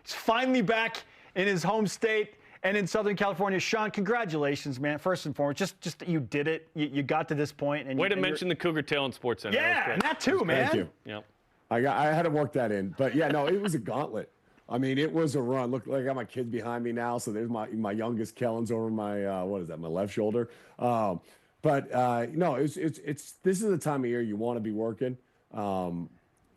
He's finally back in his home state and in Southern California. Sean, congratulations, man. First and foremost, just that you did it. You got to this point. And way to mention the Cougar Tail and Sports Center. Yeah, and that too, man. Thank you. Yep. I had to work that in. But, yeah, no, it was a gauntlet. I mean, it was a run. Look, I got my kids behind me now. So there's my youngest, Kellen's over my, my left shoulder. No, this is the time of year you want to be working. The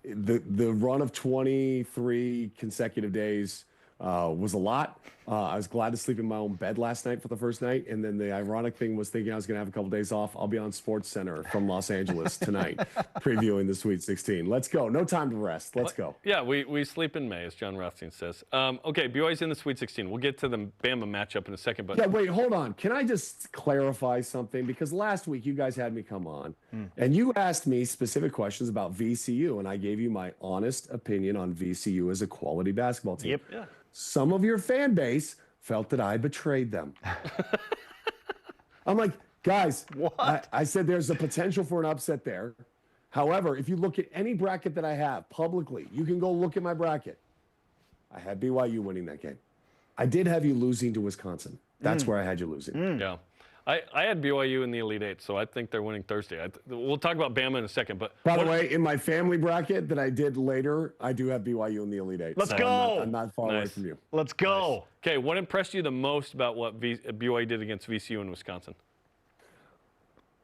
run of 23 consecutive days was a lot. I was glad to sleep in my own bed last night for the first night. And then the ironic thing was thinking I was going to have a couple days off. I'll be on Sports Center from Los Angeles tonight, previewing the Sweet 16. Let's go. No time to rest. Let's go. Yeah, we sleep in May, as John Rothstein says. Okay, BYU's in the Sweet 16. We'll get to the Bama matchup in a second. But yeah, wait, hold on. Can I just clarify something? Because last week you guys had me come on, and you asked me specific questions about VCU, and I gave you my honest opinion on VCU as a quality basketball team. Yep. Yeah. Some of your fan base felt that I betrayed them. I'm like, guys, what? I said there's a potential for an upset there. However, if you look at any bracket that I have publicly, you can go look at my bracket. I had BYU winning that game. I did have you losing to Wisconsin. That's where I had you losing. Yeah. I had BYU in the Elite Eight, so I think they're winning Thursday. We'll talk about Bama in a second. But by the way, in my family bracket that I did later, I do have BYU in the Elite Eight. Let's go. I'm not far away from you. Let's go. Nice. Okay, what impressed you the most about what BYU did against VCU in Wisconsin?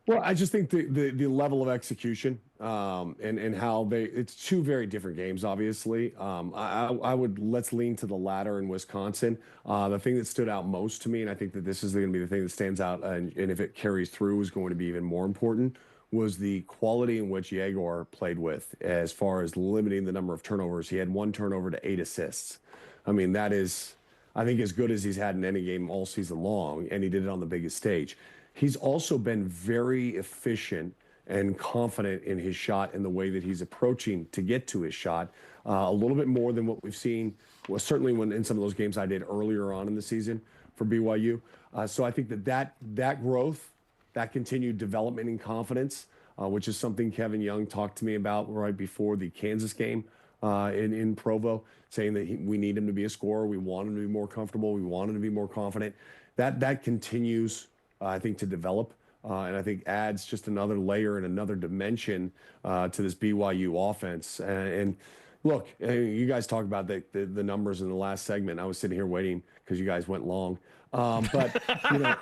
Well, I just think the level of execution and how it's two very different games, obviously. Let's lean to the latter in Wisconsin. The thing that stood out most to me, and I think that this is going to be the thing that stands out, and if it carries through is going to be even more important, was the quality in which Jaguar played with as far as limiting the number of turnovers. He had 1 turnover to 8 assists. I mean, that is, I think, as good as he's had in any game all season long, and he did it on the biggest stage. He's also been very efficient and confident in his shot and the way that he's approaching to get to his shot. A little bit more than what we've seen, well, certainly when in some of those games I did earlier on in the season for BYU. So I think that growth, that continued development and confidence, which is something Kevin Young talked to me about right before the Kansas game in Provo, saying that we need him to be a scorer. We want him to be more comfortable. We want him to be more confident. That continues, I think, to develop, and I think adds just another layer and another dimension to this BYU offense. And look, you guys talk about the numbers in the last segment. I was sitting here waiting because you guys went long. But the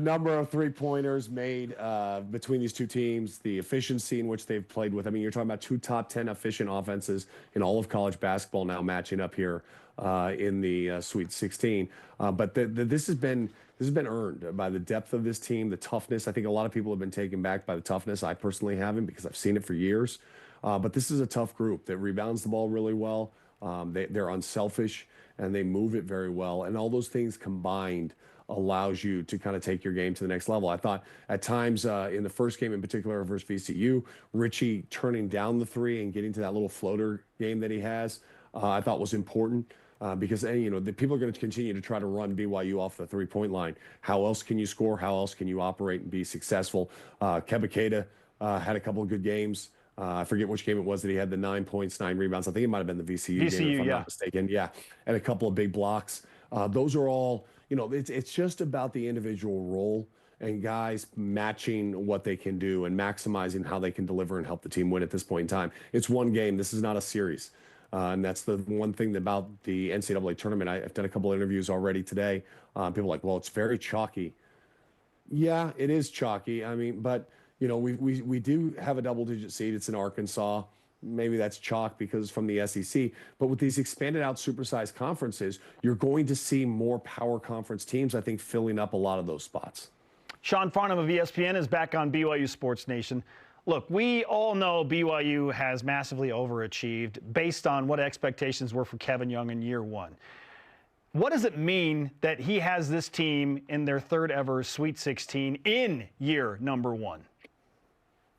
number of 3-pointers made between these two teams, the efficiency in which they've played with. I mean, you're talking about 2 top 10 efficient offenses in all of college basketball now matching up here in the Sweet 16. But this has been earned by the depth of this team, the toughness. I think a lot of people have been taken back by the toughness. I personally haven't, because I've seen it for years. But this is a tough group that rebounds the ball really well. They're unselfish, and they move it very well. And all those things combined allows you to kind of take your game to the next level. I thought at times in the first game in particular versus VCU, Richie turning down the 3 and getting to that little floater game that he has, I thought was important. Because the people are going to continue to try to run BYU off the 3-point line. How else can you score? How else can you operate and be successful? Kebaketa had a couple of good games. I forget which game it was that he had the 9 points, 9 rebounds. I think it might have been the VCU game, if I'm not mistaken. Yeah, and a couple of big blocks. Those are all, it's just about the individual role and guys matching what they can do and maximizing how they can deliver and help the team win at this point in time. It's one game. This is not a series. And that's the one thing about the NCAA tournament. I've done a couple of interviews already today. People are like, well, it's very chalky. Yeah, it is chalky. I mean, but, we do have a double-digit seed. It's in Arkansas. Maybe that's chalk because from the SEC. But with these expanded out supersized conferences, you're going to see more power conference teams, I think, filling up a lot of those spots. Sean Farnham of ESPN is back on BYU Sports Nation. Look, we all know BYU has massively overachieved based on what expectations were for Kevin Young in year 1. What does it mean that he has this team in their 3rd ever Sweet 16 in year number 1?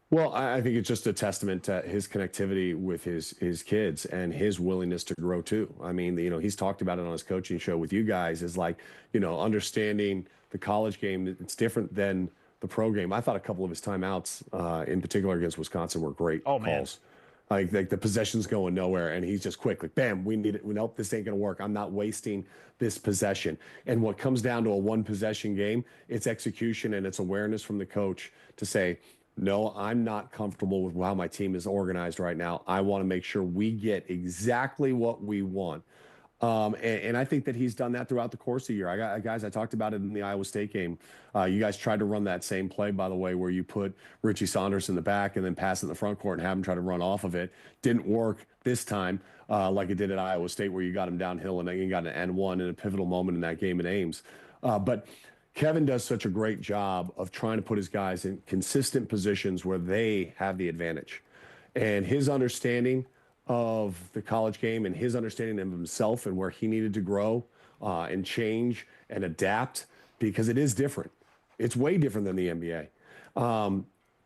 Well, I think it's just a testament to his connectivity with his kids and his willingness to grow too. I mean, he's talked about it on his coaching show with you guys, is like, understanding the college game. It's different than the pro game. I thought a couple of his timeouts, in particular against Wisconsin, were great calls. Like the possession's going nowhere, and he's just quick, like, bam, we need it. Nope, this ain't going to work. I'm not wasting this possession. And what comes down to a one possession game, it's execution and it's awareness from the coach to say, no, I'm not comfortable with how my team is organized right now. I want to make sure we get exactly what we want. And I think that he's done that throughout the course of the year. I talked about it in the Iowa State game. You guys tried to run that same play, by the way, where you put Richie Saunders in the back and then pass in the front court and have him try to run off of it. Didn't work this time like it did at Iowa State, where you got him downhill and then you got an N1 in a pivotal moment in that game at Ames. But Kevin does such a great job of trying to put his guys in consistent positions where they have the advantage. And his understanding of the college game and his understanding of himself and where he needed to grow and change and adapt, because it is different. It's way different than the NBA.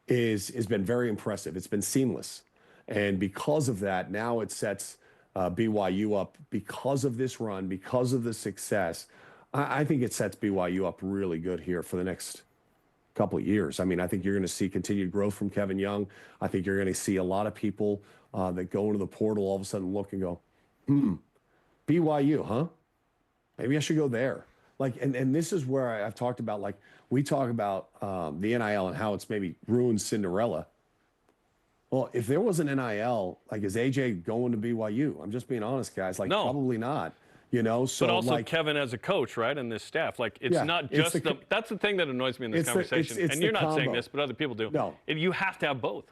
Has been very impressive. It's been seamless. And because of that, now it sets BYU up, because of this run, because of the success. I think it sets BYU up really good here for the next couple of years. I mean, I think you're going to see continued growth from Kevin Young. I think you're going to see a lot of people that go into the portal all of a sudden look and go, BYU, huh? Maybe I should go there. Like, and this is where I've talked about, like, we talk about the NIL and how it's maybe ruined Cinderella. Well, if there was an NIL, like, is AJ going to BYU? I'm just being honest, guys. Like, no. Probably not. You know, so but also like, Kevin as a coach, right, and this staff, like, it's not just that's the thing that annoys me in this conversation. And you're not saying this, but other people do. No, you have to have both.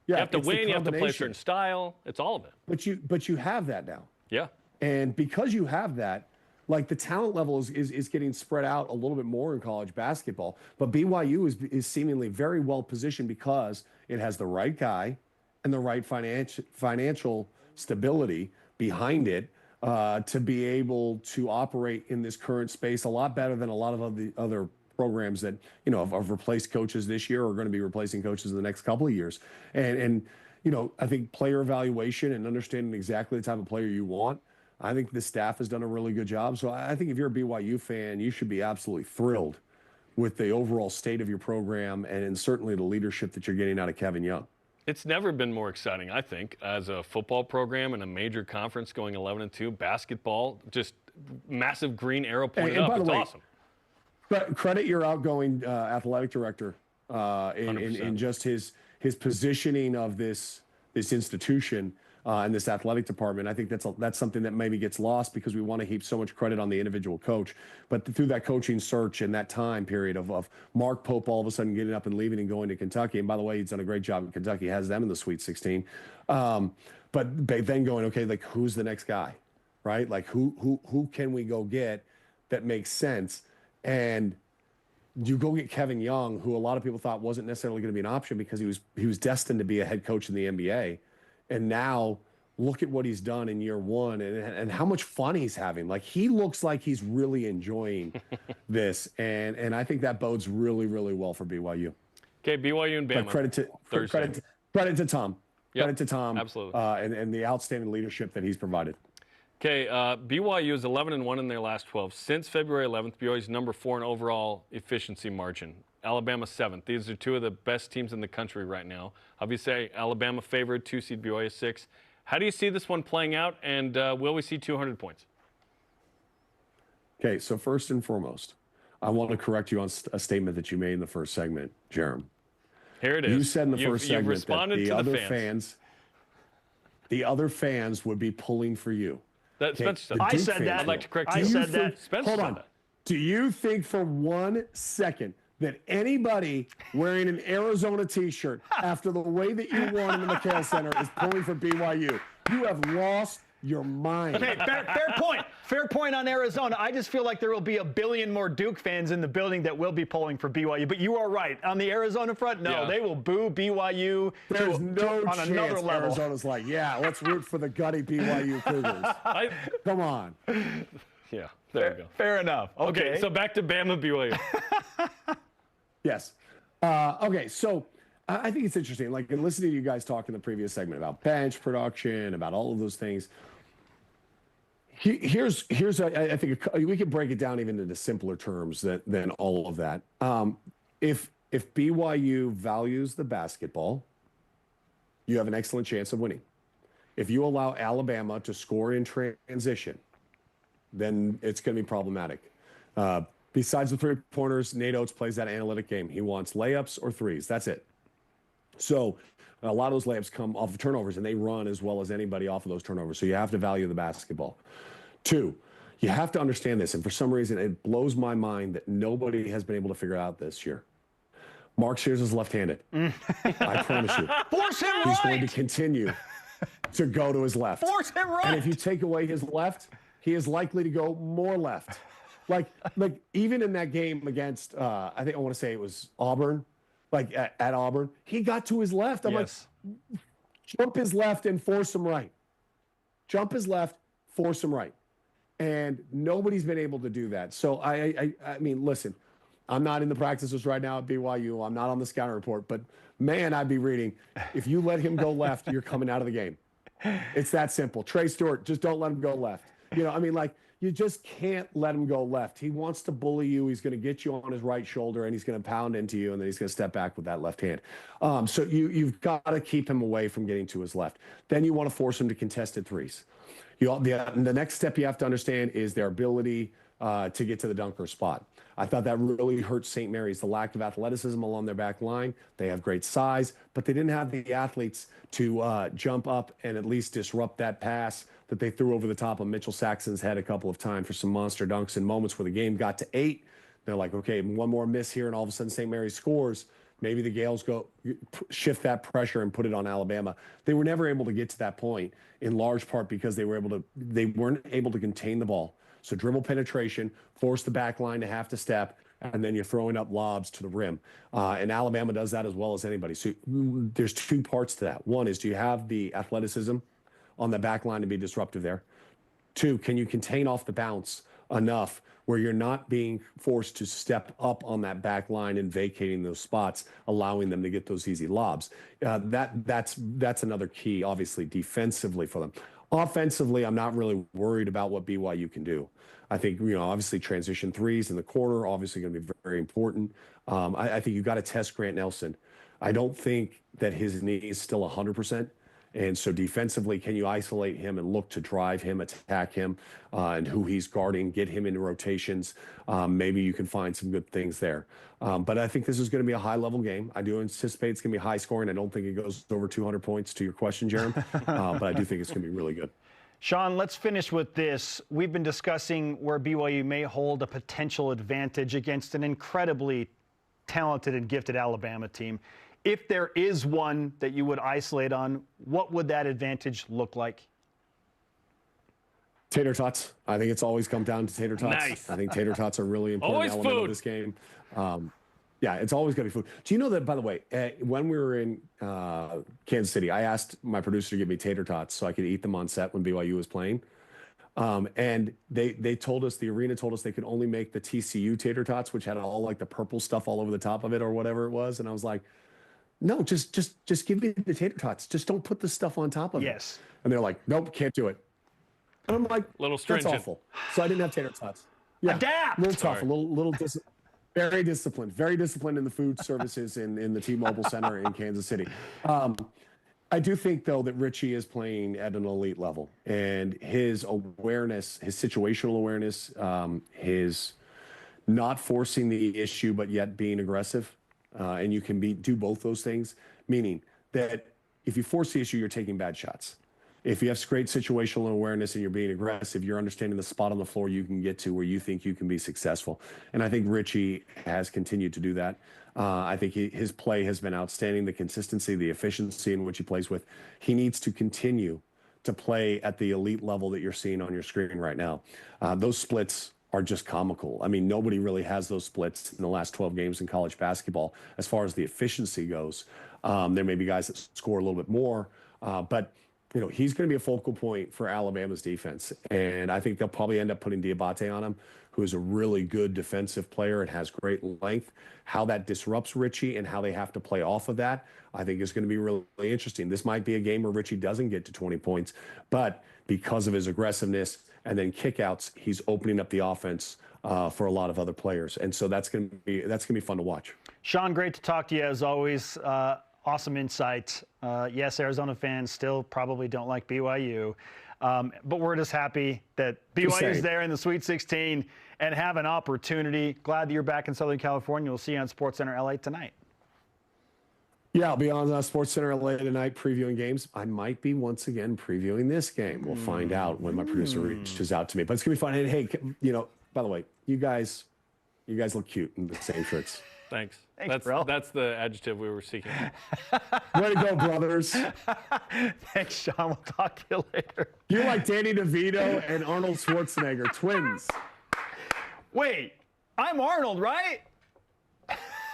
Yeah, you have to win. You have to play a certain style. It's all of it. But you have that now. Yeah. And because you have that, like, the talent level is getting spread out a little bit more in college basketball. But BYU is seemingly very well positioned because it has the right guy and the right financial stability behind it. To be able to operate in this current space a lot better than a lot of the other programs that, you know, have replaced coaches this year or are going to be replacing coaches in the next couple of years. And you know, I think player evaluation and understanding exactly the type of player you want, I think the staff has done a really good job. So I think if you're a BYU fan, you should be absolutely thrilled with the overall state of your program and certainly the leadership that you're getting out of Kevin Young. It's never been more exciting, I think, as a football program in a major conference going 11-2. Basketball, just massive green arrow pointed up. It's awesome. But credit your outgoing athletic director in just his positioning of this institution and this athletic department. I think that's something that maybe gets lost because we want to heap so much credit on the individual coach. But through that coaching search and that time period of Mark Pope all of a sudden getting up and leaving and going to Kentucky, and by the way, he's done a great job in Kentucky, has them in the Sweet 16. But then going, okay, like, who's the next guy, right? Like, who can we go get that makes sense? And you go get Kevin Young, who a lot of people thought wasn't necessarily going to be an option because he was destined to be a head coach in the NBA. And now look at what he's done in year one and how much fun he's having. Like, he looks like he's really enjoying this. And I think that bodes really, really well for BYU. Okay, BYU and Bama. But credit to Tom. Yep, credit to Tom. Absolutely. And the outstanding leadership that he's provided. Okay, BYU is 11-1 in their last 12. Since February 11th, BYU is number 4 in overall efficiency margin. Alabama 7th. These are two of the best teams in the country right now. Obviously, Alabama favored, 2-seed BYU 6. How do you see this one playing out, and will we see 200 points? Okay, so first and foremost, I want to correct you on a statement that you made in the first segment, Jerem. Here it is. You said in the first segment that the other fans would be pulling for you. I said that. I'd like to correct you. I said that. Spencer hold on. Said that. Do you think for 1 second that anybody wearing an Arizona t-shirt after the way that you won in the McHale Center is pulling for BYU? You have lost your mind. Okay, fair point. Fair point on Arizona. I just feel like there will be a billion more Duke fans in the building that will be pulling for BYU. But you are right. On the Arizona front, no, they will boo BYU There's no on chance another level. Arizona's like, yeah, let's root for the gutty BYU Cougars. Come on. Yeah, there we go. Fair enough. Okay, so back to Bama BYU. Yes. Okay, so I think it's interesting. Like, in listening to you guys talk in the previous segment about bench production, about all of those things. I think we could break it down even into simpler terms than all of that. If BYU values the basketball, you have an excellent chance of winning. If you allow Alabama to score in transition, then it's going to be problematic. Besides the three-pointers, Nate Oates plays that analytic game. He wants layups or threes. That's it. So a lot of those layups come off of turnovers, and they run as well as anybody off of those turnovers. So you have to value the basketball. 2, you have to understand this, and for some reason, it blows my mind that nobody has been able to figure out this year. Mark Shears is left-handed. I promise you. Force him He's right. going to continue to go to his left. Force him right. And if you take away his left, he is likely to go more left. Like even in that game against, I want to say it was Auburn, at Auburn, he got to his left. I'm like, jump his left and force him right. Jump his left, force him right. And nobody's been able to do that. So I mean, listen, I'm not in the practices right now at BYU. I'm not on the scouting report, but man, I'd be reading, if you let him go left, you're coming out of the game. It's that simple. Trey Stewart, just don't let him go left. You just can't let him go left. He wants to bully you. He's going to get you on his right shoulder, and he's going to pound into you, and then he's going to step back with that left hand. So you've got to keep him away from getting to his left. Then you want to force him to contested threes. The next step you have to understand is their ability to get to the dunker spot. I thought that really hurt St. Mary's, the lack of athleticism along their back line. They have great size, but they didn't have the athletes to jump up and at least disrupt that pass that they threw over the top of Mitchell Saxon's head a couple of times for some monster dunks in moments where the game got to 8. They're like, okay, one more miss here, and all of a sudden St. Mary's scores. Maybe the Gales go shift that pressure and put it on Alabama. They were never able to get to that point, in large part because they weren't able to contain the ball. So dribble penetration, force the back line to have to step, and then you're throwing up lobs to the rim. And Alabama does that as well as anybody. So there's 2 parts to that. One is, do you have the athleticism on the back line to be disruptive there? 2, can you contain off the bounce enough where you're not being forced to step up on that back line and vacating those spots, allowing them to get those easy lobs? That's another key, obviously, defensively for them. Offensively, I'm not really worried about what BYU can do. I think, obviously transition threes in the corner, obviously going to be very important. I think you've got to test Grant Nelson. I don't think that his knee is still 100%. And so defensively, can you isolate him and look to drive him, attack him, and who he's guarding, get him into rotations? Maybe you can find some good things there. But I think this is going to be a high-level game. I do anticipate it's going to be high-scoring. I don't think it goes over 200 points, to your question, Jerem. But I do think it's going to be really good. Sean, let's finish with this. We've been discussing where BYU may hold a potential advantage against an incredibly talented and gifted Alabama team. If there is one that you would isolate on, what would that advantage look like? Tater tots. I think it's always come down to tater tots. Nice. I think tater tots are really important element of this game. Yeah, it's always going to be food. Do you know that, by the way, when we were in Kansas City, I asked my producer to give me tater tots so I could eat them on set when BYU was playing. And they told us, the arena told us they could only make the TCU tater tots, which had all like the purple stuff all over the top of it or whatever it was. And I was like, no, just give me the tater tots. Just don't put the stuff on top of it. Yes. And they're like, nope, can't do it. And I'm like, little stringent. That's awful. So I didn't have tater tots. Yeah, Adapt. a little tough, very disciplined in the food services in the T-Mobile Center in Kansas City. I do think, though, that Richie is playing at an elite level, and his awareness, his situational awareness, his not forcing the issue but yet being aggressive, and you can do both those things, meaning that if you force the issue, you're taking bad shots. If you have great situational awareness and you're being aggressive, you're understanding the spot on the floor you can get to where you think you can be successful. And I think Richie has continued to do that. I think his play has been outstanding, the consistency, the efficiency in which he plays with. He needs to continue to play at the elite level that you're seeing on your screen right now. Those splits are just comical. I mean, nobody really has those splits in the last 12 games in college basketball. As far as the efficiency goes, there may be guys that score a little bit more, but he's going to be a focal point for Alabama's defense. And I think they'll probably end up putting Diabate on him, who is a really good defensive player and has great length. How that disrupts Richie and how they have to play off of that, I think is going to be really interesting. This might be a game where Richie doesn't get to 20 points, but because of his aggressiveness and then kickouts, he's opening up the offense for a lot of other players. And so that's going to be fun to watch. Sean, great to talk to you as always. Awesome insight. Yes, Arizona fans still probably don't like BYU, but we're just happy that BYU is there in the Sweet 16 and have an opportunity. Glad that you're back in Southern California. We'll see you on SportsCenter LA tonight. Yeah, I'll be on SportsCenter LA tonight previewing games. I might be once again previewing this game. We'll find out when my producer reaches out to me. But it's going to be fun. And hey, by the way, you guys look cute in the same shirts. Thanks. Bro. That's the adjective we were seeking. Way to go, brothers. Thanks, Sean. We'll talk to you later. You're like Danny DeVito and Arnold Schwarzenegger, twins. Wait, I'm Arnold, right?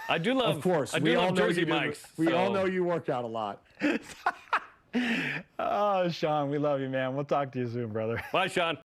I do love. Of course, we all know Jersey Mike's. We all know you work out a lot. Oh, Sean, we love you, man. We'll talk to you soon, brother. Bye, Sean.